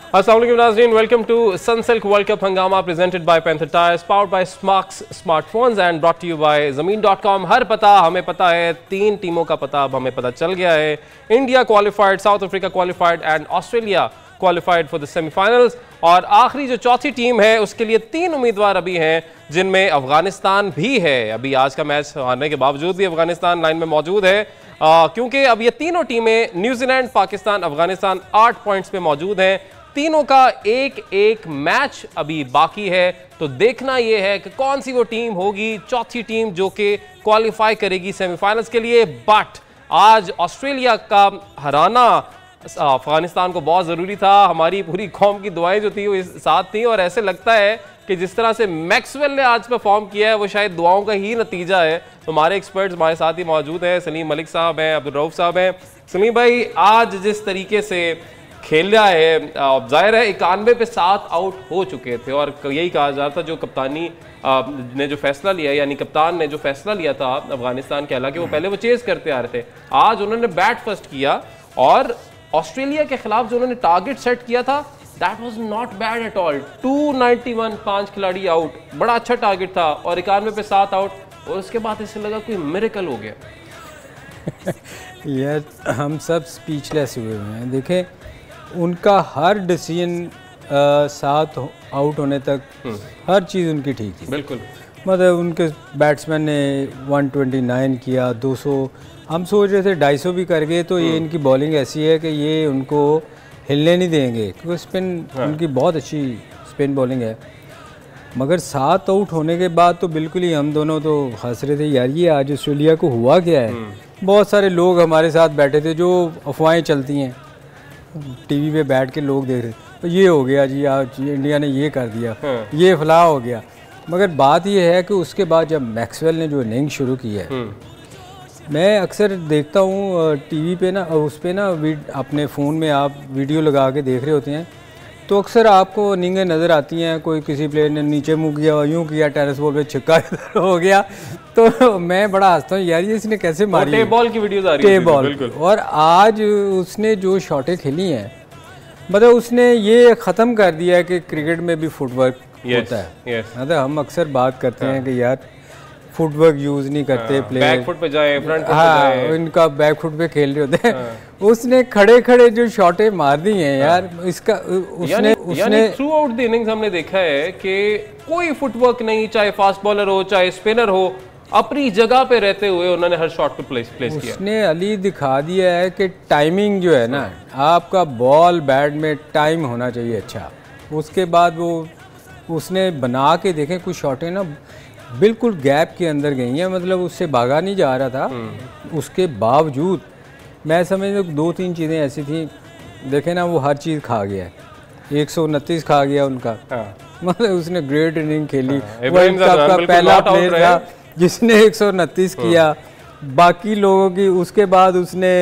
अस्सलाम वालेकुम नाज़रीन, welcome to Sunsilk world cup हंगामा presented by Panther tyres, powered by Smarks smartphones and brought to you by ज़मीन.com। हर पता हमें पता है, 3 टीमों का पता अब हमें पता चल गया है। India qualified, south Africa qualified and Australia qualified for the semifinals. और आखिरी जो चौथी टीम है उसके लिए 3 उम्मीदवार अभी हैं, जिनमें अफगानिस्तान भी है। अभी आज का मैच हारने के बावजूद भी अफगानिस्तान लाइन में मौजूद है, क्योंकि अब ये तीनों टीमें न्यूजीलैंड, पाकिस्तान, अफगानिस्तान 8 पॉइंट्स पे मौजूद हैं। तीनों का एक एक मैच अभी बाकी है, तो देखना यह है कि कौन सी वो टीम होगी चौथी टीम जो कि क्वालिफाई करेगी सेमीफाइनल्स के लिए। बट आज ऑस्ट्रेलिया का हराना अफगानिस्तान को बहुत ज़रूरी था। हमारी पूरी कौम की दुआएं जो थी वो साथ थी, और ऐसे लगता है कि जिस तरह से मैक्सवेल ने आज परफॉर्म किया है वो शायद दुआओं का ही नतीजा है। तो हमारे एक्सपर्ट्स हमारे साथ ही मौजूद हैं। सलीम मलिक साहब हैं, अब्दुल रऊफ साहब हैं। सलीम भाई, आज जिस तरीके से खेला है, जाहिर है 91 पे 7 आउट हो चुके थे, और यही कहा जा रहा था जो कप्तानी ने जो फैसला लिया, यानी कप्तान ने जो फैसला लिया था अफगानिस्तान के, हालांकि वो पहले वो चेज करते आ रहे थे, आज उन्होंने बैट फर्स्ट किया और ऑस्ट्रेलिया के खिलाफ जो उन्होंने टारगेट सेट किया था that was not bad at all. 291, 5 खिलाड़ी आउट, बड़ा अच्छा टारगेट था, और 91 पे 7 आउट, और उसके बाद इससे लगा कोई मिरेकल हो गया। यार हम सब स्पीचलेस हुए हैं। देखें, उनका हर डिसीजन 7 आउट होने तक हर चीज़ उनकी ठीक थी। बिल्कुल, मतलब उनके बैट्समैन ने 129 किया, 200, हम सोच रहे थे 250 भी कर गए। तो ये इनकी बॉलिंग ऐसी है कि ये उनको हिलने नहीं देंगे, क्योंकि स्पिन उनकी बहुत अच्छी स्पिन बॉलिंग है। मगर 7 आउट होने के बाद तो बिल्कुल ही हम दोनों तो हंस रहे थे, यार ये आज ऑस्ट्रेलिया को हुआ क्या है। बहुत सारे लोग हमारे साथ बैठे थे, जो अफवाहें चलती हैं टीवी पे बैठ के लोग देख रहे, तो ये हो गया जी, आज इंडिया ने ये कर दिया, ये फलाह हो गया। मगर बात ये है कि उसके बाद जब मैक्सवेल ने जो इनिंग शुरू की है, मैं अक्सर देखता हूँ टीवी पे ना, उस पे ना अपने फ़ोन में आप वीडियो लगा के देख रहे होते हैं, तो अक्सर आपको इनिंगें नज़र आती हैं। कोई किसी प्लेयर ने नीचे मुँह किया, यूँ किया, टेनिस बॉल पे छक्का हो गया, तो मैं बड़ा हंसता हूँ, यार ये इसने कैसे मारी। टेप बॉल की वीडियोस आ रही है, बिल्कुल। और आज उसने जो शॉटें खेली हैं, मतलब उसने ये ख़त्म कर दिया है कि क्रिकेट में भी फुटवर्क होता है। मतलब हम अक्सर बात करते हैं कि यार फुटवर्क यूज़ नहीं करते प्लेयर, बैक फुट पे जाए, फ्रंट फुट पे जाए, इनका बैक फुट पे खेल रहे होते हैं। उसने खड़े खड़े जो शॉटें मार दी हैं यार, इसका उसने थ्रू आउट द इनिंग्स हमने देखा है कि कोई फुटवर्क नहीं, चाहे फास्ट बॉलर हो चाहे स्पिनर हो, अपनी जगह पे रहते हुए उन्होंने हर शॉट को प्लेस किया। उसने अली दिखा दिया है कि टाइमिंग जो है ना, आपका बॉल बैट में टाइम होना चाहिए अच्छा। उसके बाद वो उसने बना के देखें, कुछ शॉटें ना बिल्कुल गैप के अंदर गई हैं, मतलब उससे भागा नहीं जा रहा था। उसके बावजूद मैं समझता हूँ 2-3 चीज़ें ऐसी थी, देखें ना, वो हर चीज़ खा गया है। 129 खा गया उनका, मतलब उसने ग्रेट इनिंग खेली। वो इनका पहला प्लेयर था जिसने 129 किया, बाकी लोगों की। उसके बाद उसने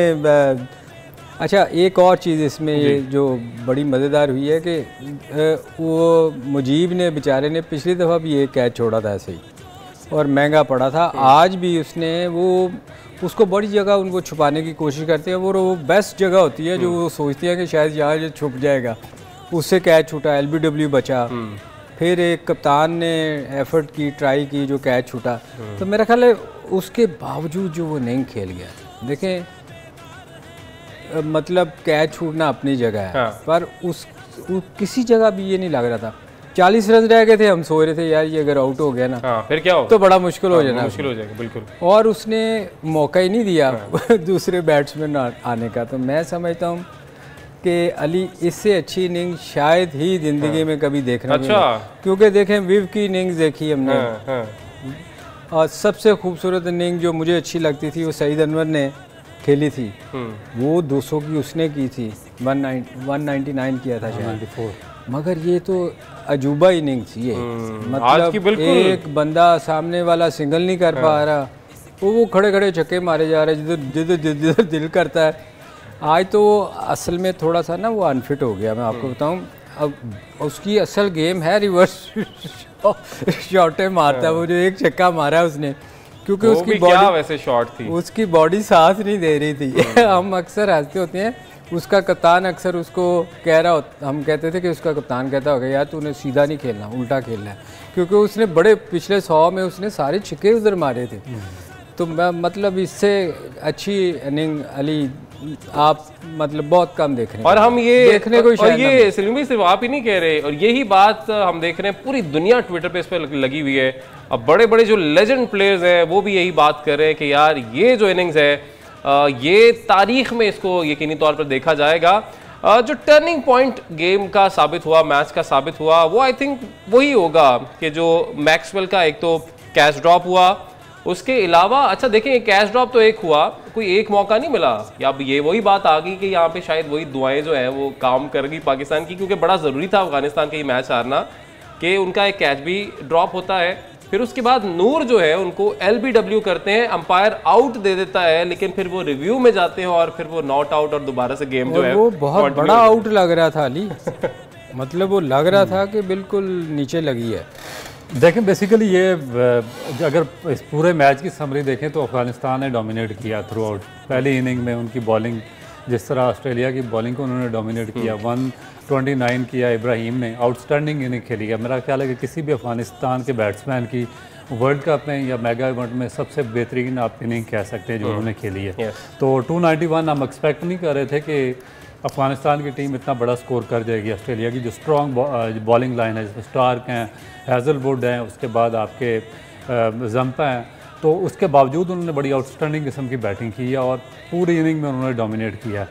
अच्छा, एक और चीज़ इसमें ये जो बड़ी मज़ेदार हुई है कि वो मुजीब ने बेचारे ने पिछली दफ़ा भी एक कैच छोड़ा था ऐसे ही, और महंगा पड़ा था। आज भी उसने उसको बड़ी जगह उनको छुपाने की कोशिश करते हैं। वो बेस्ट जगह होती है जो वो सोचती है कि शायद यहाँ ये छुप जाएगा, उससे कैच छूटा, LBW बचा। फिर एक कप्तान ने एफर्ट की, ट्राई की, जो कैच छूटा। तो मेरा ख्याल है उसके बावजूद जो वो नहीं खेल गया। देखें, मतलब कैच छूटना अपनी जगह है, पर किसी जगह भी ये नहीं लग रहा था। 40 रन रह गए थे, हम सोच रहे थे यार ये अगर आउट हो गया ना, फिर क्या होगा, तो बड़ा मुश्किल हो जाना, मुश्किल हो जाएगा बिल्कुल। और उसने मौका ही नहीं दिया दूसरे बैट्समैन आने का। तो मैं समझता हूँ कि अली इससे अच्छी इनिंग शायद ही ज़िंदगी में कभी देखना मिले। क्योंकि देखें, विव की इनिंग्स देखी हमने, और सबसे खूबसूरत इनिंग जो मुझे अच्छी लगती थी वो सईद अनवर ने खेली थी। वो 200 की उसने की थी, 199 किया था शायद। मगर ये तो अजूबा इनिंग थी ये, मतलब एक बंदा सामने वाला सिंगल नहीं कर पा रहा, वो खड़े खड़े छक्के मारे जा रहे जिधर दिल करता है। आज तो असल में थोड़ा सा ना वो अनफिट हो गया, मैं आपको बताऊं। अब उसकी असल गेम है रिवर्स शॉटें मारता है। वो जो एक छक्का मारा है उसने, क्योंकि उसकी बॉडी वैसे शॉट थी, उसकी बॉडी साथ नहीं दे रही थी। हम अक्सर हंसते होते हैं, उसका कप्तान अक्सर उसको कह रहा होता, हम कहते थे कि उसका कप्तान कहता होगा यार तूने सीधा नहीं खेलना, उल्टा खेलना है, क्योंकि उसने बड़े पिछले 100 में उसने सारे छिक्के उधर मारे थे। तो मतलब इससे अच्छी इनिंग अली आप मतलब बहुत कम देख रहे हैं, और हम ये देखने को और ये सिर्फ आप ही नहीं कह रहे, और यही बात हम देख रहे हैं पूरी दुनिया ट्विटर पे इस पर लगी हुई है। अब बड़े बड़े जो लेजेंड प्लेयर्स हैं वो भी यही बात कर रहे हैं कि यार ये जो इनिंग्स है ये तारीख में इसको यकीनी तौर पर देखा जाएगा। जो टर्निंग पॉइंट गेम का साबित हुआ, मैच का साबित हुआ, वो आई थिंक वही होगा कि जो मैक्सवेल का एक तो कैच ड्रॉप हुआ, उसके अलावा अच्छा देखें कैच ड्रॉप तो एक हुआ, कोई एक मौका नहीं मिला, या अब ये वही बात आ गई कि यहाँ पे शायद वही दुआएं जो है वो काम कर गई पाकिस्तान की, क्योंकि बड़ा ज़रूरी था अफगानिस्तान का ये मैच हारना कि उनका एक कैच भी ड्रॉप होता है। फिर उसके बाद नूर जो है उनको LBW करते हैं, अंपायर आउट दे देता है, लेकिन फिर वो रिव्यू में जाते हैं और फिर वो नॉट आउट और दोबारा से गेम जो है वो बहुत बड़ा आउट लग रहा था अली मतलब वो लग रहा था कि बिल्कुल नीचे लगी है। देखें बेसिकली ये अगर इस पूरे मैच की समरी देखें तो अफगानिस्तान ने डोमिनेट किया थ्रू आउट। पहली इनिंग में उनकी बॉलिंग, जिस तरह ऑस्ट्रेलिया की बॉलिंग को उन्होंने डोमिनेट किया, 129 किया इब्राहिम ने, आउटस्टैंडिंग इनिंग खेली है। मेरा ख्याल है कि किसी भी अफगानिस्तान के बैट्समैन की वर्ल्ड कप में या मेगा इवेंट में सबसे बेहतरीन आप इनिंग कह सकते हैं जो उन्होंने खेली है। तो 291 हम एक्सपेक्ट नहीं कर रहे थे कि अफगानिस्तान की टीम इतना बड़ा स्कोर कर जाएगी। ऑस्ट्रेलिया की जो स्ट्रॉन्ग बॉलिंग लाइन है, स्टार्क हैं, हैज़लवुड हैं, उसके बाद आपके जंपा हैं, तो उसके बावजूद उन्होंने बड़ी आउटस्टैंडिंग किस्म की बैटिंग की है और पूरी इनिंग में उन्होंने डोमिनेट किया।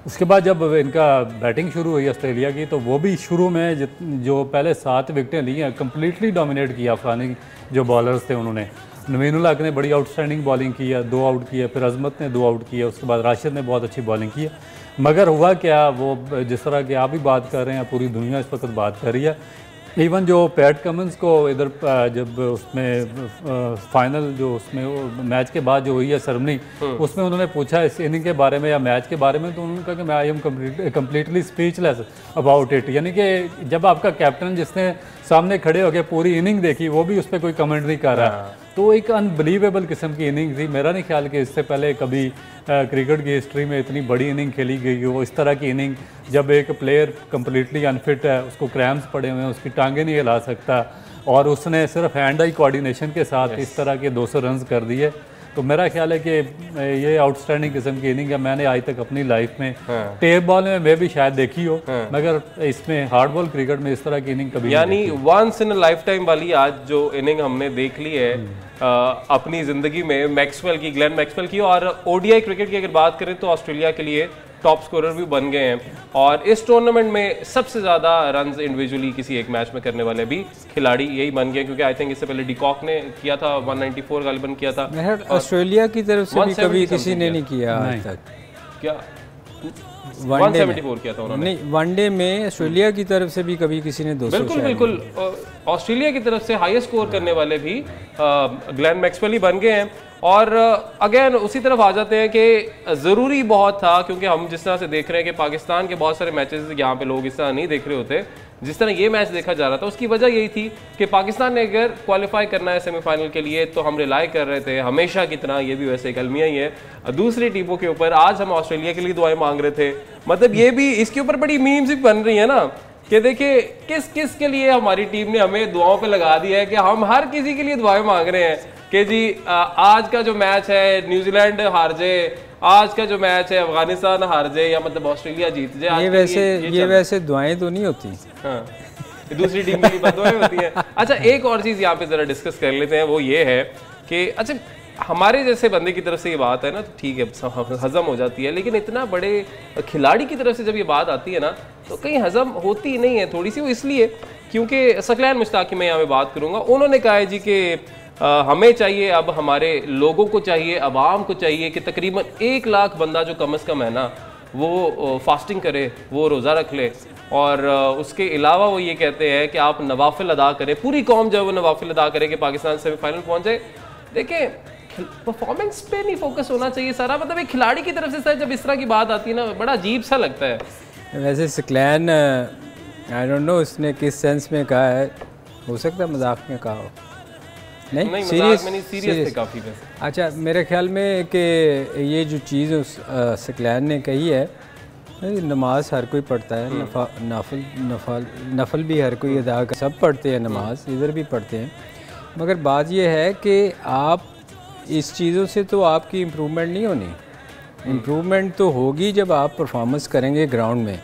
उसके बाद जब इनका बैटिंग शुरू हुई ऑस्ट्रेलिया की, तो वो भी शुरू में जो पहले 7 विकेटें ली हैं कम्प्लीटली डोमिनेट किया अफगानी जो बॉलर्स थे उन्होंने। नवीन उल हक ने बड़ी आउटस्टैंडिंग बॉलिंग की है, 2 आउट किया, फिर अजमत ने 2 आउट किया, उसके बाद राशिद ने बहुत अच्छी बॉलिंग की है। मगर हुआ क्या, वो जिस तरह की आप भी बात कर रहे हैं, पूरी दुनिया इस वक्त बात कर रही है, इवन जो पैट कमिंस को इधर जब उसमें फाइनल जो उसमें मैच के बाद जो हुई है सेरेमनी, उसमें उन्होंने पूछा इस इनिंग के बारे में या मैच के बारे में, तो उन्होंने कहा कि मैं I am completely speechless about it. यानी कि जब आपका कैप्टन जिसने सामने खड़े होकर पूरी इनिंग देखी वो भी उस पर कोई कमेंट नहीं कर रहा, तो एक अनबिलीवेबल किस्म की इनिंग थी। मेरा नहीं ख्याल कि इससे पहले कभी क्रिकेट की हिस्ट्री में इतनी बड़ी इनिंग खेली गई हो। इस तरह की इनिंग जब एक प्लेयर कम्प्लीटली अनफिट है, उसको क्रैम्प्स पड़े हुए हैं, उसकी टांगें नहीं हिला सकता, और उसने सिर्फ हैंड आई कोऑर्डिनेशन के साथ इस तरह के 200 रन कर दिए, तो मेरा ख्याल है कि ये आउटस्टैंडिंग किस्म की इनिंग है। मैंने आज तक अपनी लाइफ में टेप बॉल में मैं भी शायद देखी हो, मगर इसमें हार्ड बॉल क्रिकेट में इस तरह की इनिंग कभी यानी वंस इन लाइफ टाइम वाली आज जो इनिंग हमने देख ली है अपनी ज़िंदगी में, मैक्सवेल की, ग्लेन मैक्सवेल की। और ODI क्रिकेट की अगर बात करें तो ऑस्ट्रेलिया के लिए टॉप स्कोरर भी बन गए हैं, और इस टूर्नामेंट में सबसे ज़्यादा रन्स इंडिविजुअली किसी एक मैच में करने वाले भी खिलाड़ी यही बन गए, क्योंकि आई थिंक इससे पहले डिकॉक ने किया था, 194 गालिबन किया था। ऑस्ट्रेलिया की तरफ से भी कभी किसी ने नहीं किया आज तक। क्या 174 किया था उन्होंने? नहीं, वनडे में ऑस्ट्रेलिया की तरफ से भी कभी किसी ने 200। बिल्कुल ऑस्ट्रेलिया की तरफ से हाईएस्ट स्कोर करने वाले भी ग्लेन मैक्सवेल ही बन गए हैं। और अगेन उसी तरफ आ जाते हैं कि ज़रूरी बहुत था, क्योंकि हम जिस तरह से देख रहे हैं कि पाकिस्तान के बहुत सारे मैचेस यहाँ पे लोग इस तरह नहीं देख रहे होते जिस तरह ये मैच देखा जा रहा था। उसकी वजह यही थी कि पाकिस्तान ने अगर क्वालिफाई करना है सेमीफाइनल के लिए, तो हम रिलाई कर रहे थे हमेशा की तरह, ये भी वैसे एक अलमिया ही है, दूसरी टीमों के ऊपर। आज हम ऑस्ट्रेलिया के लिए दुआएं मांग रहे थे, मतलब ये भी इसके ऊपर बड़ी मीम्स भी बन रही है ना, कि देखिए किस किस के लिए हमारी टीम ने हमें दुआओं पे लगा दिया है कि हम हर किसी के लिए दुआएं मांग रहे हैं कि जी आज का जो मैच है न्यूजीलैंड हार जाए, आज का जो मैच है अफगानिस्तान हार जाए, या मतलब ऑस्ट्रेलिया जीत जाए। ये वैसे दुआएं तो नहीं होती, हाँ, दूसरी टीम की दुआएं होती हैं। अच्छा, एक और चीज़ यहाँ पे ज़रा डिस्कस कर लेते हैं, वो ये है कि अच्छा हमारे जैसे बंदे की तरफ से ये बात है ना, तो ठीक है हजम हो जाती है, लेकिन इतना बड़े खिलाड़ी की तरफ से जब ये बात आती है ना, तो कहीं हजम होती ही नहीं है थोड़ी सी। वो इसलिए क्योंकि सकलैन मुश्ताक की मैं यहाँ पे बात करूँगा, उन्होंने कहा है जी कि हमें चाहिए, अब हमारे लोगों को चाहिए, अवाम को चाहिए कि तकरीबन 1 लाख बंदा जो कम से कम है ना, वो फास्टिंग करे, वो रोज़ा रख ले, और उसके अलावा वो ये कहते हैं कि आप नवाफिल अदा करें, पूरी कौम जो है वो नवाफिल अदा करे कि पाकिस्तान सेमीफाइनल पहुँच जाए। देखें परफॉर्मेंस पे नहीं फोकस होना चाहिए सारा, मतलब एक खिलाड़ी की तरफ से सर जब इस तरह की बात आती है ना, बड़ा अजीब सा लगता है। वैसे सकलैन आई डोंट नो उसने किस सेंस में कहा है, हो सकता है मजाक में कहा हो। नहीं सीरियस थे काफ़ी। अच्छा, मेरे ख्याल में कि ये जो चीज़ उस सकलैन ने कही है नहीं, नमाज हर कोई पढ़ता है, नफल भी हर कोई अदा कर, सब पढ़ते हैं नमाज, इधर भी पढ़ते हैं। मगर बात यह है कि आप इस चीज़ों से तो आपकी इम्प्रूवमेंट नहीं होनी। इम्प्रूवमेंट तो होगी जब आप परफॉर्मेंस करेंगे ग्राउंड में,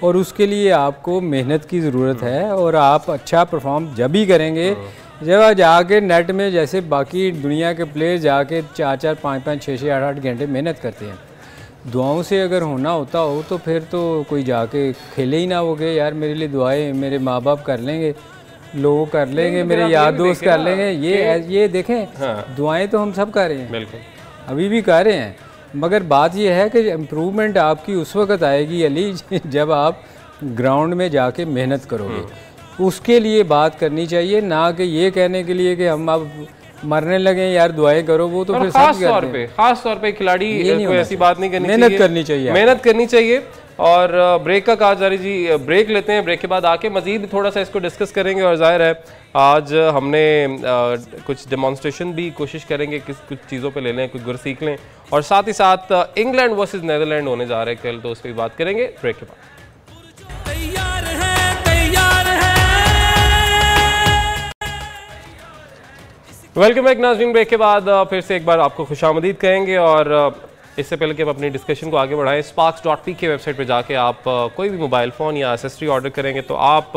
और उसके लिए आपको मेहनत की ज़रूरत है। और आप अच्छा परफॉर्म जब ही करेंगे जब आप जाके नेट में, जैसे बाकी दुनिया के प्लेयर जाके 4-4, 5-5, 6-6, 8-8 घंटे मेहनत करते हैं। दुआओं से अगर होना होता हो तो फिर तो कोई जाके खेले ही ना होगे, यार मेरे लिए दुआएं मेरे माँ बाप कर लेंगे, लोग कर लेंगे, मेरे यार दोस्त कर लेंगे, ये देखें। हाँ। दुआएं तो हम सब कर रहे हैं, बिल्कुल अभी भी कर रहे हैं। मगर बात यह है कि इम्प्रूवमेंट आपकी उस वक्त आएगी अली जब आप ग्राउंड में जाके मेहनत करोगे। उसके लिए बात करनी चाहिए, ना कि ये कहने के लिए कि हम अब मरने लगे यार दुआएं करो, वो तो फिर खास तौर पे खिलाड़ी कोई ऐसी बात नहीं करनी चाहिए, मेहनत करनी चाहिए, मेहनत करनी चाहिए। और ब्रेक का कहा जारी जी, ब्रेक लेते हैं, ब्रेक के बाद आके मजीद थोड़ा सा इसको डिस्कस करेंगे। और जाहिर है आज हमने कुछ डेमोन्स्ट्रेशन भी कोशिश करेंगे, कुछ चीज़ों पे ले लें, कुछ गुर सीख लें, और साथ ही साथ इंग्लैंड वर्सेस नीदरलैंड होने जा रहे हैं कल, तो उस पर भी बात करेंगे ब्रेक के बाद। वेलकम बैक नाज़रीन, ब्रेक के बाद फिर से एक बार आपको खुशामदीद कहेंगे। और इससे पहले कि हम अपनी डिस्कशन को आगे बढ़ाएं, sparks.p के वेबसाइट पर जाके आप कोई भी मोबाइल फ़ोन या एसेसरी ऑर्डर करेंगे तो आप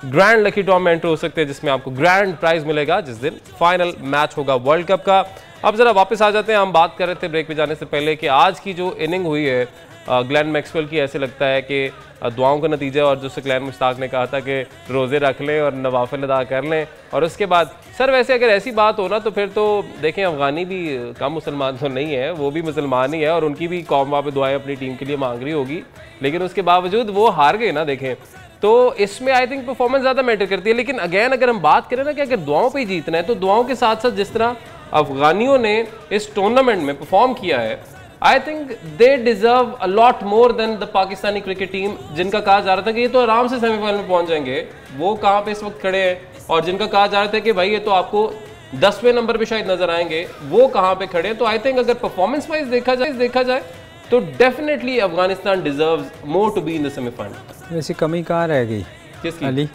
ग्रैंड लकी ड्रॉ में एंटर हो सकते हैं, जिसमें आपको ग्रैंड प्राइज़ मिलेगा जिस दिन फाइनल मैच होगा वर्ल्ड कप का। अब ज़रा वापस आ जाते हैं, हम बात कर रहे थे ब्रेक पे जाने से पहले कि आज की जो इनिंग हुई है ग्लेन मैक्सवेल की, ऐसे लगता है कि दुआओं का नतीजा। और जो ग्लेन मुश्ताक ने कहा था कि रोज़े रख लें और नवाफिल अदा कर लें, और उसके बाद सर वैसे अगर ऐसी बात हो ना तो फिर तो देखें अफ़गानी भी कम मुसलमान तो नहीं है, वो भी मुसलमान ही है, और उनकी भी कौम वहाँ पे दुआएं अपनी टीम के लिए मांग रही होगी, लेकिन उसके बावजूद वो हार गए ना। देखें तो इसमें आई थिंक परफॉर्मेंस ज़्यादा मैटर करती है। लेकिन अगेन अगर हम बात करें ना कि अगर दुआओं पर ही जीतना है, तो दुआओं के साथ साथ जिस तरह अफ़गानियों ने इस टूर्नामेंट में परफॉर्म किया है, I think they deserve a lot more than the Pakistani cricket team, जिनका कहा जा रहा था कि ये तो आराम से सेमीफाइनल में पहुंच जाएंगे, वो कहाँ पे इस वक्त खड़े हैं। और जिनका कहा जा रहा था कि भाई ये तो आपको 10वें नंबर पे शायद नजर आएंगे, वो कहाँ पे खड़े हैं। तो आई थिंक अगर परफॉर्मेंस वाइज देखा जाए तो definitely Afghanistan deserves more to be in the semifinal. वैसे कमी कहाँ रह गई किसकी? अली,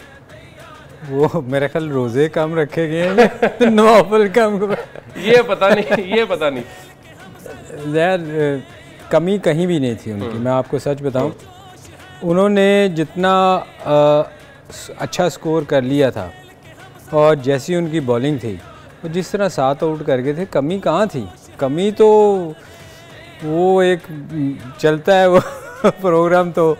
वो मेरे ख्याल रोजे कम रखे गए हैं नवाफिल कम ये पता नहीं यार, कमी कहीं भी नहीं थी उनकी। मैं आपको सच बताऊं, उन्होंने जितना अच्छा स्कोर कर लिया था और जैसी उनकी बॉलिंग थी, वो जिस तरह 7 आउट कर गए थे, कमी कहाँ थी? कमी तो वो एक चलता है वो प्रोग्राम तो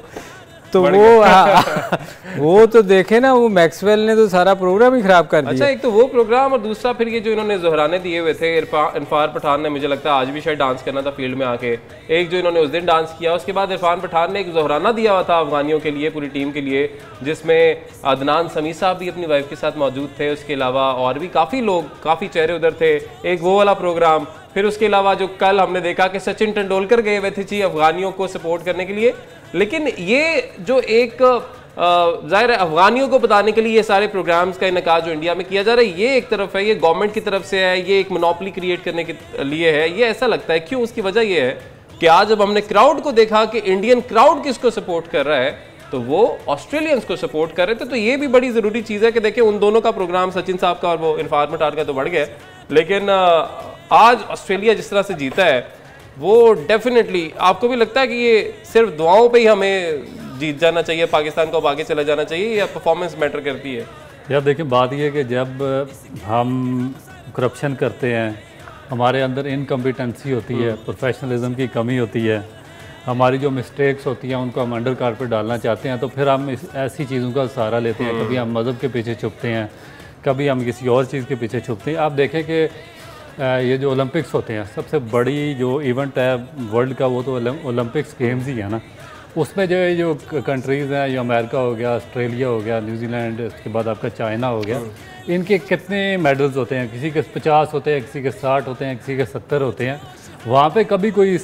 वो तो देखे ना, वो मैक्सवेल ने तो सारा प्रोग्राम ही खराब कर दिया। अच्छा, एक तो वो प्रोग्राम, और दूसरा फिर ये जो इन्होंने ज़ोहराने दिए हुए थे, इरफान पठान ने, मुझे लगता है आज भी शायद डांस करना था फील्ड में आके, एक जो इन्होंने उस दिन डांस किया, उसके बाद इरफान पठान ने एक ज़ोहराना दिया हुआ था अफगानियों के लिए, पूरी टीम के लिए, जिसमें अदनान समी साहब भी अपनी वाइफ के साथ मौजूद थे, उसके अलावा और भी काफ़ी लोग, काफ़ी चेहरे उधर थे, एक वो वाला प्रोग्राम। फिर उसके अलावा जो कल हमने देखा कि सचिन तेंदुलकर गए हुए थे जी अफगानियों को सपोर्ट करने के लिए। लेकिन ये जो एक जाहिर है अफगानियों को बताने के लिए ये सारे प्रोग्राम्स का इनकाद जो इंडिया में किया जा रहा है, ये एक तरफ है, ये गवर्नमेंट की तरफ से है, ये एक मोनोपोली क्रिएट करने के लिए है, ये ऐसा लगता है। क्यों? उसकी वजह ये है कि आज जब हमने क्राउड को देखा कि इंडियन क्राउड किसको सपोर्ट कर रहा है, तो वो ऑस्ट्रेलियंस को सपोर्ट कर रहे थे। तो ये भी बड़ी ज़रूरी चीज़ है कि देखिए उन दोनों का प्रोग्राम, सचिन साहब का और वो इरफान पठान का तो बढ़ गया, लेकिन आज ऑस्ट्रेलिया जिस तरह से जीता है, वो डेफिनेटली आपको भी लगता है कि ये सिर्फ दुआओं पे ही हमें जीत जाना चाहिए, पाकिस्तान को अब आगे चला जाना चाहिए, या परफॉर्मेंस मैटर करती है? यार देखिए, बात ये है कि जब हम करप्शन करते हैं, हमारे अंदर इनकम्पिटेंसी होती है, प्रोफेशनलिज्म की कमी होती है, हमारी जो मिस्टेक्स होती हैं उनको हम अंडर कारपेट डालना चाहते हैं, तो फिर हम ऐसी चीज़ों का सहारा लेते हैं। कभी हम मज़हब के पीछे छुपते हैं, कभी हम किसी और चीज़ के पीछे छुपते हैं। आप देखें कि ये जो ओलंपिक्स होते हैं, सबसे बड़ी जो इवेंट है वर्ल्ड का, वो तो ओलंपिक्स गेम्स ही है ना। उसमें जो कंट्रीज़ हैं, जो अमेरिका हो गया, ऑस्ट्रेलिया हो गया, न्यूजीलैंड, उसके बाद आपका चाइना हो गया, इनके कितने मेडल्स होते हैं? किसी के 50 होते हैं, किसी के 60 होते हैं, किसी के 70 होते हैं। वहाँ पे कभी कोई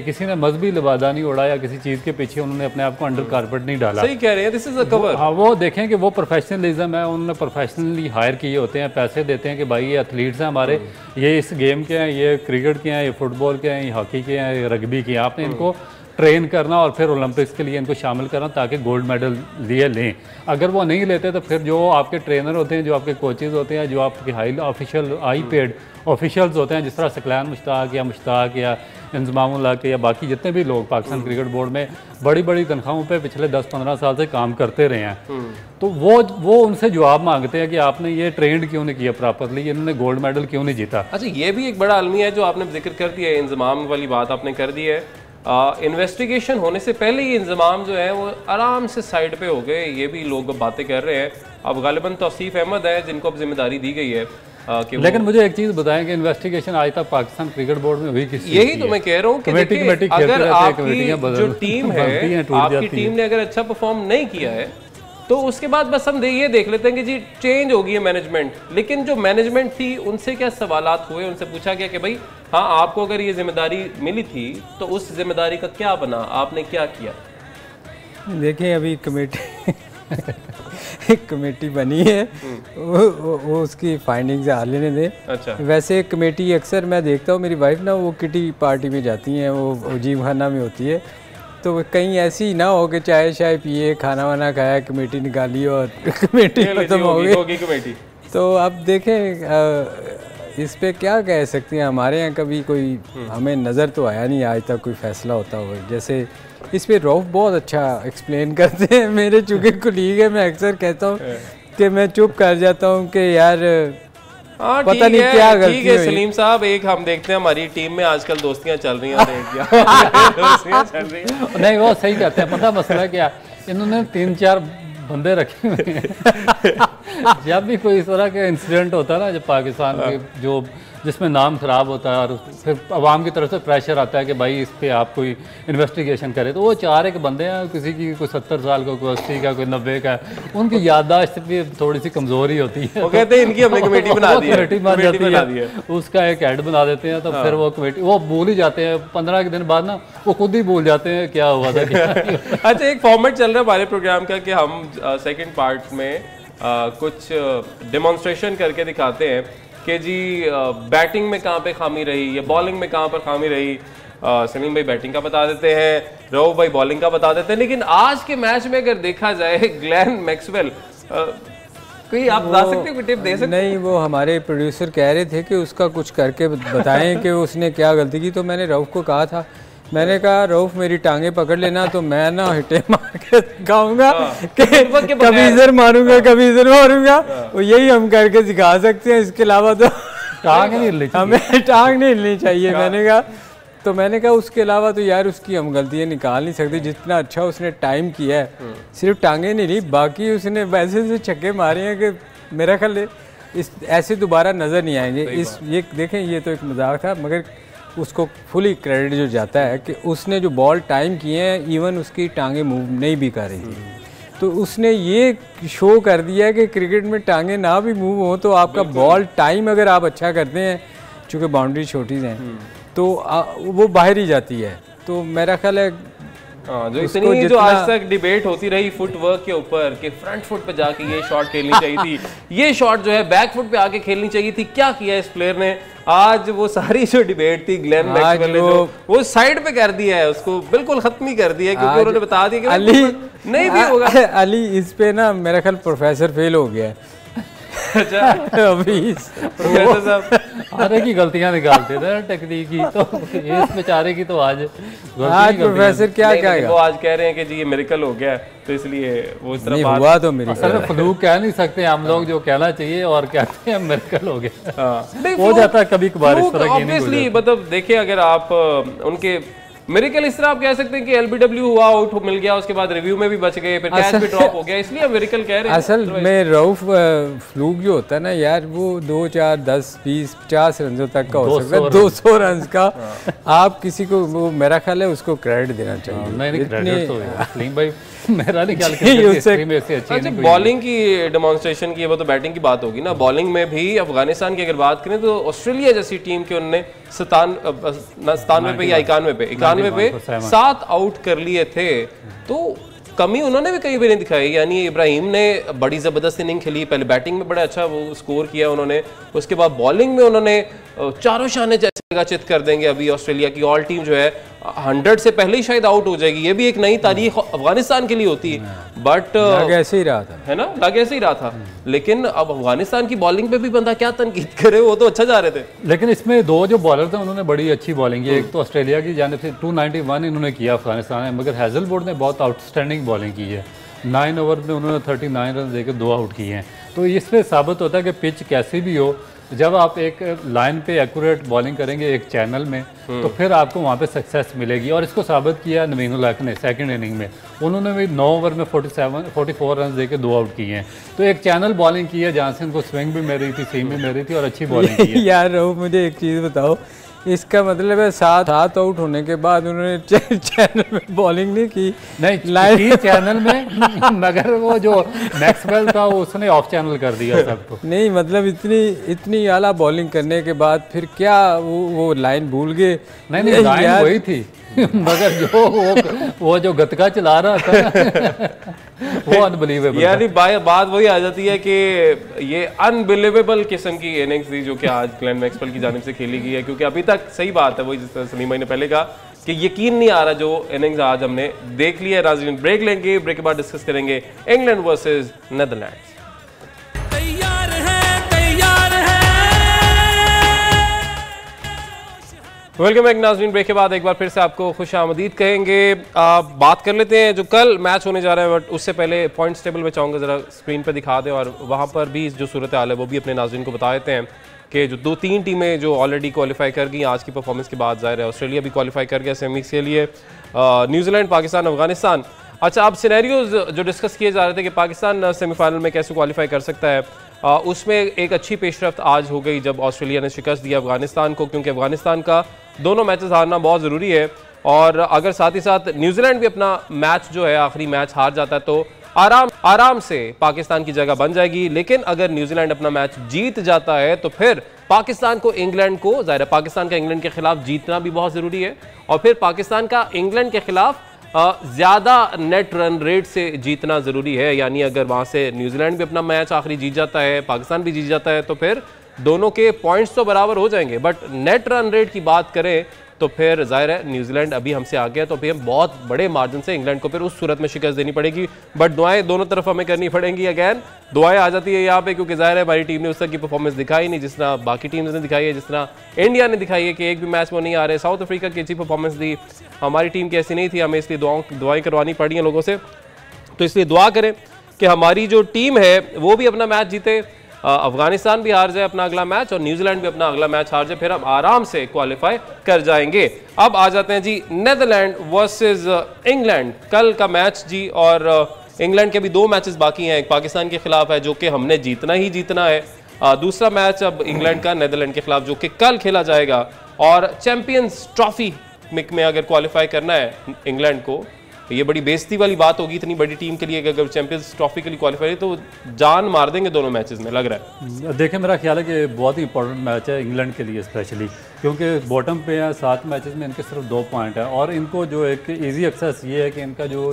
किसी ने मजहबी लिबादा नहीं उड़ाया, किसी चीज़ के पीछे उन्होंने अपने आप को अंडर कारपेट नहीं डाला। सही कह रहे हैं, दिस इज अ कवर। हाँ, वो देखें कि वो प्रोफेशनलिज्म है, उन्होंने प्रोफेशनली हायर किए होते हैं, पैसे देते हैं कि भाई ये एथलीट्स हैं हमारे, ये इस गेम के हैं, ये क्रिकेट के हैं, ये फुटबॉल के हैं, ये हॉकी के हैं, ये रग्बी के हैं, आपने इनको ट्रेन करना और फिर ओलंपिक्स के लिए इनको शामिल करना ताकि गोल्ड मेडल लिए लें। अगर वो नहीं लेते तो फिर जो आपके ट्रेनर होते हैं, जो आपके कोचेज़ होते हैं, जो आपके हाई पेड ऑफिशियल्स होते हैं, जिस तरह सकलान मुश्ताक या इंजमामुल्लाह के या बाकी जितने भी लोग पाकिस्तान क्रिकेट बोर्ड में बड़ी बड़ी तनख्वाहों पे पिछले 10-15 साल से काम करते रहे हैं, तो वो उनसे जवाब मांगते हैं कि आपने ये ट्रेंड क्यों नहीं किया प्रॉपरली, इन्होंने गोल्ड मेडल क्यों नहीं जीता। अच्छा, ये भी एक बड़ा अलमिया है जो आपने जिक्र कर दिया है, इंजमाम वाली बात आपने कर दी है। इन्वेस्टिगेशन होने से पहले ही इंजमाम जो है वो आराम से साइड पे हो गए, ये भी लोग बातें कर रहे हैं। अब गालिबन तौसीफ अहमद है जिनको अब जिम्मेदारी दी गई है। लेकिन मुझे एक चीज़ बताएं कि इन्वेस्टिगेशन आज तक पाकिस्तान क्रिकेट बोर्ड में हुई किस, यही तो मैं कह रहा हूँ कि देखिए, अगर आपकी जो टीम है, आपकी टीम ने अगर अच्छा परफॉर्म नहीं किया है तो उसके बाद बस हम ये देख लेते हैं कि जी चेंज हो गई है मैनेजमेंट, लेकिन जो मैनेजमेंट थी उनसे क्या सवालात हुए, उनसे पूछा गया कि भाई हाँ आपको अगर ये जिम्मेदारी मिली थी तो उस जिम्मेदारी का क्या बना, आपने क्या किया? देखिए अभी एक कमेटी बनी है, वो उसकी फाइंडिंग्स हाल लेने दें। अच्छा। वैसे कमेटी अक्सर मैं देखता हूँ, मेरी वाइफ ना वो किटी पार्टी में जाती हैं, वो जिम खाना में होती है, तो कहीं ऐसी ना हो कि चाय शाय पिए, खाना वाना खाया, कमेटी निकाली और कमेटी खत्म हो गई कमेटी। तो अब देखें इस पे क्या कह सकते हैं, हमारे यहाँ कभी कोई हमें नज़र तो आया नहीं आज तक कोई फैसला होता हुआ। जैसे इस पे रऊफ बहुत अच्छा एक्सप्लेन करते हैं, मेरे चूँकि कुलीग है, मैं अक्सर कहता हूँ कि मैं चुप कर जाता हूँ कि यार पता नहीं क्या गलती ठीक है सलीम साहब, एक हम देखते हैं हमारी टीम में आजकल दोस्तियां चल रही हैं नहीं वो सही कहते हैं, पता मसला क्या, इन्होंने 3-4 बंदे रखे हुए हैं जब भी कोई इस तरह का इंसिडेंट होता है ना, जब पाकिस्तान के जो जिसमें नाम ख़राब होता है और फिर अवाम की तरफ से प्रेशर आता है कि भाई इस पे आप कोई इन्वेस्टिगेशन करें, तो वो 4 एक बंदे हैं, किसी की कोई 70 साल का, कोई 80 का, कोई 90 का, उनकी याददाश्त भी थोड़ी सी कमज़ोरी होती है। वो कहते हैं इनकी हमने कमेटी बना दी है, कमेटी बन जाती है, उसका एक हेड बना देते हैं, तो फिर वो कमेटी वो भूल ही जाते हैं, 15 के दिन बाद ना वो खुद ही भूल जाते हैं क्या हुआ था क्या। अच्छा, एक फॉर्मेट चल रहा है हमारे प्रोग्राम का कि हम सेकेंड पार्ट में कुछ डेमोन्स्ट्रेशन करके दिखाते हैं कि जी बैटिंग में कहाँ पे खामी रही या बॉलिंग में कहाँ पर खामी रही। सलीम भाई बैटिंग का बता देते हैं, रऊफ भाई बॉलिंग का बता देते हैं, लेकिन आज के मैच में अगर देखा जाए ग्लेन मैक्सवेल, कोई आप बता सकते हो, कोई टिप दे सकते? नहीं, वो हमारे प्रोड्यूसर कह रहे थे कि उसका कुछ करके बताएं कि उसने क्या गलती की, तो मैंने रऊफ को कहा था, मैंने कहा रऊफ मेरी टांगे पकड़ लेना तो मैं ना हिटे मार के दिखाऊंगा कि कभी इधर मारूंगा कभी इधर मारूंगा, वो यही हम करके सिखा सकते हैं, इसके अलावा तो टांग नहीं हिलनी चाहिए, हमें टांग नहीं हिलनी चाहिए। मैंने कहा उसके अलावा तो यार उसकी हम गलतियाँ निकाल नहीं सकते, जितना अच्छा उसने टाइम किया है, सिर्फ टांगे नहीं ली, बाकी उसने वैसे से छक्के मारे हैं कि मेरा ख्याल इस ऐसे दोबारा नज़र नहीं आएंगे। इस ये देखें, ये तो एक मजाक था, मगर उसको फुली क्रेडिट जो जाता है कि उसने जो बॉल टाइम किए हैं, इवन उसकी टांगे मूव नहीं भी कर रही थी, तो उसने ये शो कर दिया है कि क्रिकेट में टांगे ना भी मूव हो तो आपका बॉल टाइम अगर आप अच्छा करते हैं, चूँकि बाउंड्री छोटी हैं तो वो बाहर ही जाती है। तो मेरा ख्याल है जो इतनी जो आज तक डिबेट होती रही फुटवर्क के ऊपर कि फ्रंट फुट पे जाके ये शॉट खेलनी चाहिए थी, ये शॉट जो है बैक फुट पे आके खेलनी चाहिए थी, क्या किया इस प्लेयर ने, आज वो सारी जो डिबेट थी ग्लेन मैक्सवेल ने जो वो साइड पे कर दिया है, उसको बिल्कुल खत्म ही कर दिया, क्योंकि उन्होंने बता दिया कि अली नहीं भी होगा। अली इस पे ना मेरा ख्याल प्रोफेसर फेल हो गया है। अच्छा अभी प्रोफेसर साहब हर की गलतियां निकालते थे टेक्निक की, तो इस बेचारे की तो आज प्रोफेसर क्या कहेगा, वो आज कह रहे हैं कि जी ये मिरेकल हो गया, तो इसलिए वो इस तरह हुआ तो मेरी फ्लूक कह नहीं सकते हम लोग, जो कहना चाहिए और कहते हैं मिरेकल हो गया, हो जाता है कभी कभार इस तरह की। ऑब्वियसली मतलब देखिए, अगर आप उनके मिरेकल इस तरह आप कह सकते हैं कि एलबीडब्ल्यू हुआ, आउट मिल गया, उसके बाद रिव्यू में भी बच गए, फिर कैच भी ड्रॉप हो गया, इसलिए हम मिरेकल कह रहे हैं। असल में रऊफ फ्लूक जो होता है ना यार, वो 2, 4, 10, 20, 50 रनों तक का हो सकता है, 200 रन का आप किसी को, वो मेरा ख्याल है उसको क्रेडिट देना चाहिए। मेरा नहीं ख्याल अच्छा, बॉलिंग की डेमोन्स्ट्रेशन की, वो तो बैटिंग की बात होगी ना, बॉलिंग में भी अफगानिस्तान की अगर बात करें तो ऑस्ट्रेलिया जैसी टीम के उन्होंने 97 पे या 91 पे 7 आउट कर लिए थे, तो कमी उन्होंने भी कहीं भी नहीं दिखाई। यानी इब्राहिम ने बड़ी ज़बरदस्त इनिंग खेली, पहले बैटिंग में बड़ा अच्छा वो स्कोर किया उन्होंने, उसके बाद बॉलिंग में उन्होंने चारों शाने जैसे चित कर देंगे अभी ऑस्ट्रेलिया की ऑल टीम जो है 100 से पहले ही शायद आउट हो जाएगी। ये भी एक नई तारीख अफगानिस्तान के लिए होती है, बट लग ऐसे ही रहा था, है ना, लग ऐसे ही रहा था। लेकिन अब अफगानिस्तान की बॉलिंग पे भी बंदा क्या तनकीद करे, वो तो अच्छा जा रहे थे। लेकिन इसमें दो जो बॉलर थे उन्होंने बड़ी अच्छी बॉलिंग की। एक तो ऑस्ट्रेलिया की जानिब से 291 इन्होंने किया अफगानिस्तान में, मगर हैजलवुड ने बहुत आउटस्टैंडिंग बॉलिंग की है। 9 ओवर में उन्होंने 39 रन देकर 2 आउट किए हैं। तो इसमें साबित होता है कि पिच कैसी भी हो, जब आप एक लाइन पे एक्यूरेट बॉलिंग करेंगे एक चैनल में, तो फिर आपको वहाँ पे सक्सेस मिलेगी। और इसको साबित किया नवीन उल हक ने सेकंड इनिंग में। उन्होंने भी 9 ओवर में 44 रन देके 2 आउट किए हैं। तो एक चैनल बॉलिंग की है जहाँ से उनको स्विंग भी मिल रही थी, सीम भी मिल रही थी और अच्छी बॉलिंग की है। यार रहो, मुझे एक चीज़ बताओ, इसका मतलब है 7 आउट होने के बाद उन्होंने चैनल में बॉलिंग नहीं की? नहीं, लाइन चैनल में, मगर वो जो मैक्सवेल था उसने ऑफ चैनल कर दिया सबको। नहीं मतलब इतनी आला बॉलिंग करने के बाद फिर क्या वो लाइन भूल गए? नहीं लाइन वही थी मगर जो वो जो गतका चला रहा था वो अनबिलीवेबल। यानी बात वही आ जाती है कि ये अनबिलीवेबल किस्म की इनिंग्स थी जो कि आज ग्लेन मैक्सवेल की जानिब से खेली गई है। क्योंकि अभी तक सही बात है, वही जिस तरह सलीम भाई ने पहले कहा कि यकीन नहीं आ रहा जो इनिंग्स आज हमने देख लिया है। नाज़रीन, ब्रेक लेंगे, ब्रेक के बाद डिस्कस करेंगे England versus Netherlands. Welcome back नाज़रीन, ब्रेक के बाद एक बार फिर से आपको खुश आमदीद कहेंगे। बात कर लेते हैं जो कल मैच होने जा रहा है, बट उससे पहले पॉइंट्स टेबल में चाहूँगा ज़रा स्क्रीन पर दिखा दें और वहाँ पर भी जो सूरत हाल है वो भी अपने नाज़रीन को बता देते हैं कि जो 2-3 टीमें जो ऑलरेडी क्वालिफाई कर गई आज की परफॉर्मेंस के बाद, ज़ाहिर है ऑस्ट्रेलिया भी क्वालिफाई कर गया सेमीज के लिए, न्यूजीलैंड, पाकिस्तान, अफगानिस्तान। अच्छा, अब सिनेरियोज जो डिस्कस किए जा रहे थे कि पाकिस्तान सेमीफाइनल में कैसे क्वालिफाई कर सकता है, उसमें एक अच्छी पेशरफ्त आज हो गई जब ऑस्ट्रेलिया ने शिकस्त दिया अफगानिस्तान को, क्योंकि अफगानिस्तान का दोनों मैचेस हारना बहुत ज़रूरी है। और अगर साथ ही साथ न्यूजीलैंड भी अपना मैच जो है आखिरी मैच हार जाता है तो आराम से पाकिस्तान की जगह बन जाएगी। लेकिन अगर न्यूजीलैंड अपना मैच जीत जाता है तो फिर पाकिस्तान को इंग्लैंड को, ज़ाहिर है पाकिस्तान का इंग्लैंड के खिलाफ जीतना भी बहुत ज़रूरी है और फिर पाकिस्तान का इंग्लैंड के खिलाफ ज़्यादा नेट रन रेट से जीतना ज़रूरी है। यानी अगर वहाँ से न्यूजीलैंड भी अपना मैच आखिरी जीत जाता है, पाकिस्तान भी जीत जाता है, तो फिर दोनों के पॉइंट्स तो बराबर हो जाएंगे। बट नेट रन रेट की बात करें तो फिर जाहिर है न्यूजीलैंड अभी हमसे आ गया, तो फिर हम बहुत बड़े मार्जिन से इंग्लैंड को फिर उस सूरत में शिकस्त देनी पड़ेगी। बट दुआएं दोनों तरफ हमें करनी पड़ेंगी। अगैन दुआएं आ जाती है यहाँ पे, क्योंकि जाहिर है हमारी टीम ने उस तरह की परफॉर्मेंस दिखाई नहीं जिस तरह बाकी टीम्स ने दिखाई है, जिस तरह इंडिया ने दिखाई है कि एक भी मैच में नहीं आ रहे। साउथ अफ्रीका की अच्छी परफॉर्मेंस दी, हमारी टीम की ऐसी नहीं थी, हमें इसलिए दुआएं करवानी पड़ी हैं लोगों से। तो इसलिए दुआ करें कि हमारी जो टीम है वो भी अपना मैच जीते, अफगानिस्तान भी हार जाए अपना अगला मैच और न्यूजीलैंड भी अपना अगला मैच हार जाए, फिर हम आराम से क्वालिफाई कर जाएंगे। अब आ जाते हैं जी नेदरलैंड वर्सेस इंग्लैंड, कल का मैच जी। और इंग्लैंड के भी 2 मैचेस बाकी हैं, एक पाकिस्तान के खिलाफ है जो कि हमने जीतना ही जीतना है, दूसरा मैच अब इंग्लैंड का नेदरलैंड के खिलाफ जो कि कल खेला जाएगा। और चैंपियंस ट्रॉफी में अगर क्वालिफाई करना है इंग्लैंड को, ये बड़ी बेइज्जती वाली बात होगी इतनी बड़ी टीम के लिए कि अगर चैंपियंस ट्रॉफी के लिए क्वालिफाई तो जान मार देंगे दोनों मैचेस में, लग रहा है। देखिए, मेरा ख्याल है कि बहुत ही इंपॉर्टेंट मैच है इंग्लैंड के लिए स्पेशली, क्योंकि बॉटम पे है, 7 मैचेस में इनके सिर्फ 2 पॉइंट है और इनको जो एक इजी एक्सेस ये है कि इनका जो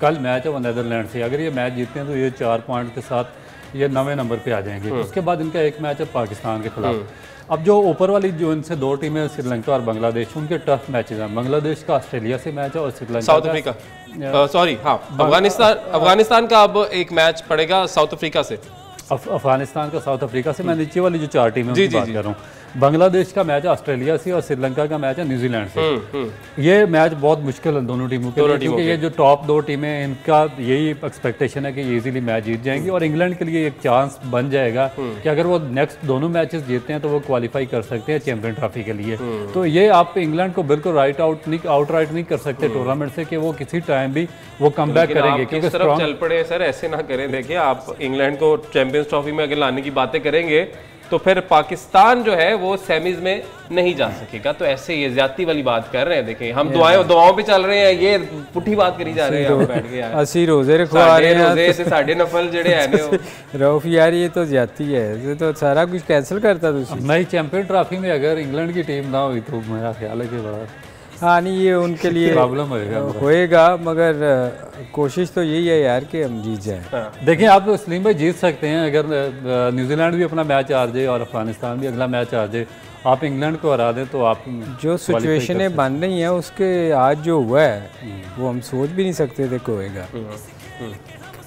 कल मैच है वो नेदरलैंड से, अगर ये मैच जीतते हैं तो ये 4 पॉइंट के साथ ये 9वें नंबर पे आ जाएंगे। उसके बाद इनका एक मैच है पाकिस्तान के खिलाफ। अब जो ऊपर वाली जो इनसे 2 टीमें श्रीलंका और बांग्लादेश, उनके टफ मैचेस हैं। बांग्लादेश का ऑस्ट्रेलिया से मैच है और श्रीलंका साउथ अफ्रीका, सॉरी हाँ, अफगानिस्तान का अब एक मैच पड़ेगा साउथ अफ्रीका से, अफगानिस्तान का साउथ अफ्रीका से। मैं नीचे वाली जो 4 टीमें उनकी बात कर रहा हूँ। बांग्लादेश का मैच है ऑस्ट्रेलिया से और श्रीलंका का मैच है न्यूजीलैंड से। ये मैच बहुत मुश्किल है दोनों टीमों के लिए, क्योंकि ये जो टॉप 2 टीमें इनका यही एक्सपेक्टेशन है कि ये इजीली मैच जीत जाएंगी और इंग्लैंड के लिए एक चांस बन जाएगा कि अगर वो नेक्स्ट दोनों मैचेस जीतते हैं तो वो क्वालिफाई कर सकते हैं चैंपियन ट्रॉफी के लिए। तो ये आप इंग्लैंड को बिल्कुल आउटराइट नहीं कर सकते टूर्नामेंट से कि वो किसी टाइम भी वो कम बैक करेंगे, क्योंकि चल पड़े सर, ऐसे ना करें। देखिए, आप इंग्लैंड को चैंपियंस ट्रॉफी में अगर लाने की बातें करेंगे तो फिर पाकिस्तान जो है वो सेमीज में नहीं जा सकेगा, तो ऐसे ये ज्यादती वाली बात कर रहे हैं। देखिए, हम दुआओं पे चल रहे हैं, ये पुठी बात करी जा रहे हैं बैठ के यार। 80 रोजे रखवा रहे हैं, रोजे से साढ़े नफल जड़े हैं रऊफ यार, ये तो ज्यादती है, ये तो सारा कुछ कैंसिल करता तुझे। नई चैंपियन ट्रॉफी में अगर इंग्लैंड की टीम ना हुई तो मेरा ख्याल है कि बड़ा हाँ नहीं, ये उनके लिए प्रॉब्लम होएगा, मगर कोशिश तो यही है यार कि हम जीत जाएं। देखिए, आप सलीम भाई जीत सकते हैं अगर न्यूजीलैंड भी अपना मैच हार जाए और अफगानिस्तान भी अगला मैच हार जाए आप इंग्लैंड को हरा दें तो आप जो सिचुएशनें बन रही हैं उसके आज जो हुआ है वो हम सोच भी नहीं सकते थे कि होएगा।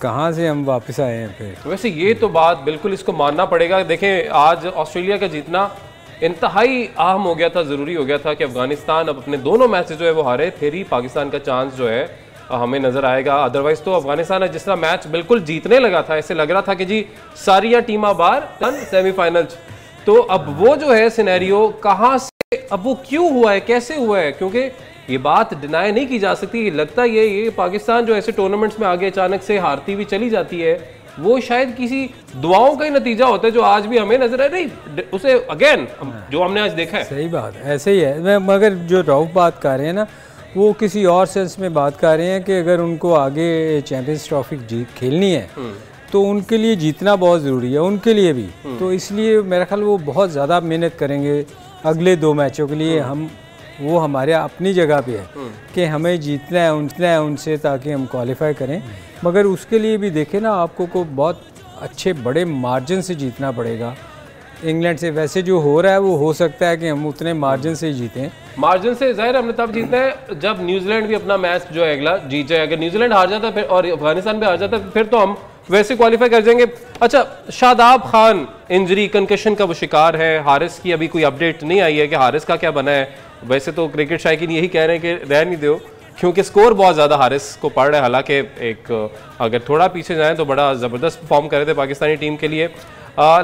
कहाँ से हम वापस आए हैं फिर। वैसे ये तो बात बिल्कुल इसको मानना पड़ेगा। देखें आज ऑस्ट्रेलिया का जीतना इंतहाई अहम हो गया था, ज़रूरी हो गया था कि अफगानिस्तान अब अपने दोनों मैच जो है वो हारे, फिर ही पाकिस्तान का चांस जो है हमें नज़र आएगा। अदरवाइज तो अफगानिस्तान जिस तरह मैच बिल्कुल जीतने लगा था, ऐसे लग रहा था कि जी सारिया टीमा बार सेमीफाइनल। तो अब वो जो है सिनेरियो कहाँ से, अब वो क्यों हुआ है, कैसे हुआ है, क्योंकि ये बात डिनाई नहीं की जा सकती। लगता ये पाकिस्तान जो ऐसे टूर्नामेंट्स में आगे अचानक से हारती हुई चली जाती है, वो शायद किसी दुआओं का ही नतीजा होता है जो आज भी हमें नजर आ रही उसे अगेन जो हमने आज देखा है। सही बात है, ऐसे ही है। मगर जो रऊफ बात कर रहे हैं ना, वो किसी और सेंस में बात कर रहे हैं कि अगर उनको आगे चैंपियंस ट्रॉफी खेलनी है तो उनके लिए जीतना बहुत ज़रूरी है, उनके लिए भी। तो इसलिए मेरा ख्याल वो बहुत ज़्यादा मेहनत करेंगे अगले 2 मैचों के लिए। वो हमारे अपनी जगह पे है कि हमें जीतना है उनसे, ताकि हम क्वालिफाई करें। मगर उसके लिए भी देखें ना, आपको को बहुत अच्छे बड़े मार्जिन से जीतना पड़ेगा इंग्लैंड से। वैसे जो हो रहा है वो हो सकता है कि हम उतने मार्जिन से जीतें। मार्जिन से जाहिर हमने तब जीतना है जब न्यूजीलैंड भी अपना मैच जो है अगला जीत जाए। अगर न्यूजीलैंड हार जाता फिर और अफगानिस्तान भी हार जाता फिर तो हम वैसे क्वालिफाई कर जाएंगे। अच्छा, शादाब खान इंजरी कंकशन का वो शिकार है। हारिस की अभी कोई अपडेट नहीं आई है कि हारिस का क्या बना है। वैसे तो क्रिकेट शायकीन यही कह रहे हैं कि रह नहीं दो, क्योंकि स्कोर बहुत ज़्यादा हारिस को पड़ रहा है। हालांकि एक अगर थोड़ा पीछे जाएं तो बड़ा ज़बरदस्त परफॉर्म कर रहे थे पाकिस्तानी टीम के लिए।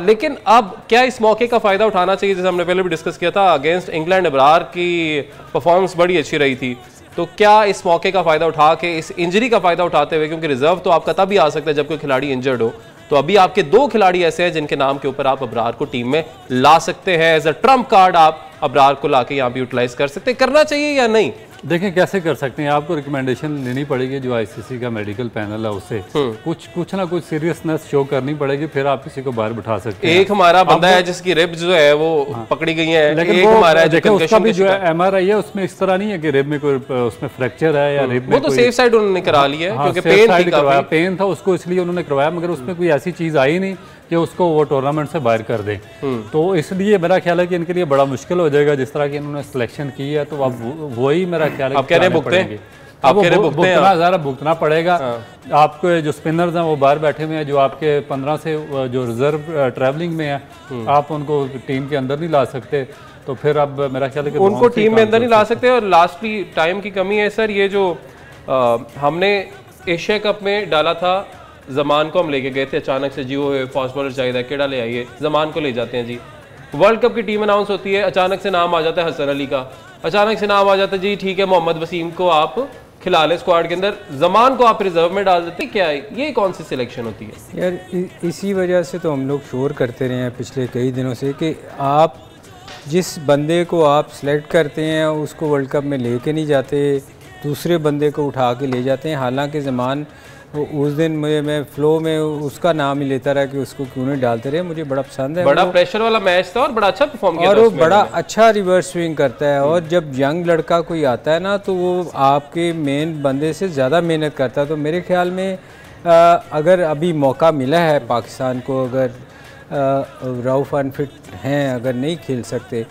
लेकिन अब क्या इस मौके का फ़ायदा उठाना चाहिए? जैसे हमने पहले भी डिस्कस किया था, अगेंस्ट इंग्लैंड अबरार की परफॉर्मेंस बड़ी अच्छी रही थी। तो क्या इस मौके का फ़ायदा उठा के, इस इंजरी का फ़ायदा उठाते हुए, क्योंकि रिजर्व तो आपका तभी आ सकता है जब कोई खिलाड़ी इंजर्ड हो, तो अभी आपके 2 खिलाड़ी ऐसे हैं जिनके नाम के ऊपर आप अबरार को टीम में ला सकते हैं। एज अ ट्रम्प कार्ड आप अबरार को लाके यहाँ पे यूटिलाइज कर सकते हैं। करना चाहिए या नहीं? देखें कैसे कर सकते हैं, आपको रिकमेंडेशन लेनी पड़ेगी जो आईसीसी का मेडिकल पैनल है उससे कुछ ना कुछ सीरियसनेस शो करनी पड़ेगी, फिर आप किसी को बाहर बिठा सकते हैं। एक हमारा बंदा है जिसकी रिब जो है वो पकड़ी गई है, लेकिन एक हमारा देखें उसका भी जो है एमआरआई है उसमें इस तरह नहीं है कि रिब में कोई उसमें फ्रैक्चर है या रिब में, वो तो सेफ साइड उन्होंने करा लिया है क्योंकि पेन था उसको, इसलिए उन्होंने करवाया। मगर उसमें कोई ऐसी चीज आई नहीं कि उसको वो टूर्नामेंट से बाहर कर दे। तो इसलिए मेरा ख्याल है कि इनके लिए बड़ा मुश्किल हो जाएगा। जिस तरह की इन्होंने सिलेक्शन की है तो अब वही मेरा ख्याल है भुगतना पड़ेगा। आपको जो स्पिनर्स हैं वो बाहर बैठे हुए हैं, जो आपके 15 से जो रिजर्व ट्रैवलिंग में है, आप उनको टीम के अंदर नहीं ला सकते। तो फिर अब मेरा ख्याल है कि उनको टीम में अंदर नहीं ला सकते। और लास्टली टाइम की कमी है सर। ये जो हमने एशिया कप में डाला था, जमान को हम लेके गए थे अचानक से, जी वो फास्ट बॉलर चाहिए, केड़ा ले आइए, जमान को ले जाते हैं जी। वर्ल्ड कप की टीम अनाउंस होती है, अचानक से नाम आ जाता है हसन अली का, अचानक से नाम आ जाता है जी ठीक है मोहम्मद वसीम को आप खिला लें स्क्वाड के अंदर, जमान को आप रिजर्व में डाल देते। क्या है ये, कौन सी सिलेक्शन होती है यार? इसी वजह से तो हम लोग शोर करते रहे हैं पिछले कई दिनों से कि आप जिस बंदे को आप सेलेक्ट करते हैं उसको वर्ल्ड कप में लेके नहीं जाते, दूसरे बंदे को उठा के ले जाते हैं। हालांकि जमान उस दिन मैं फ्लो में उसका नाम ही लेता रहा कि उसको क्यों नहीं डालते रहे। मुझे बड़ा पसंद है, बड़ा प्रेशर वाला मैच था और बड़ा अच्छा परफॉर्म किया और था वो बड़ा अच्छा रिवर्स स्विंग करता है। और जब यंग लड़का कोई आता है ना तो वो आपके मेन बंदे से ज़्यादा मेहनत करता है। तो मेरे ख्याल में अगर अभी मौका मिला है पाकिस्तान को, अगर रऊफ अनफिट हैं, अगर नहीं खेल सकते,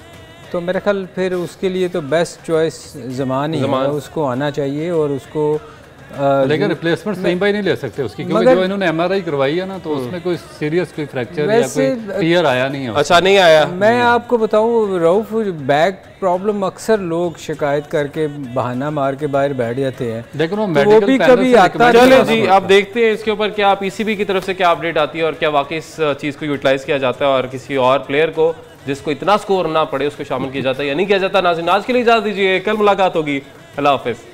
तो मेरा ख्याल फिर उसके लिए तो बेस्ट चॉइस जमान ही है, उसको आना चाहिए। और उसको लेकिन रिप्लेसमेंट सही भाई नहीं ले सकते उसकी, क्योंकि जो इन्होंने एमआरआई करवाई है ना तो उसमें कोई सीरियस कोई फ्रैक्चर या कोई टीयर आया नहीं है। अच्छा, नहीं आया। मैं आपको बताऊं, रऊफ बैक प्रॉब्लम अक्सर लोग शिकायत करके बहाना मार के बाहर बैठ जाते हैं, लेकिन वो भी कभी आता नहीं। चलो जी, आप देखते हैं इसके ऊपर क्या पीसीबी की तरफ से क्या अपडेट आती है और क्या वाकई इस चीज़ को यूटिलाइज किया जाता है और किसी और प्लेयर को जिसको इतना स्कोर ना पड़े उसको शामिल किया जाता है या नहीं किया जाता। नाज़रीन, आज के लिए इजाज़त दीजिए, कल मुलाकात होगी। अल्लाह हाफिज़।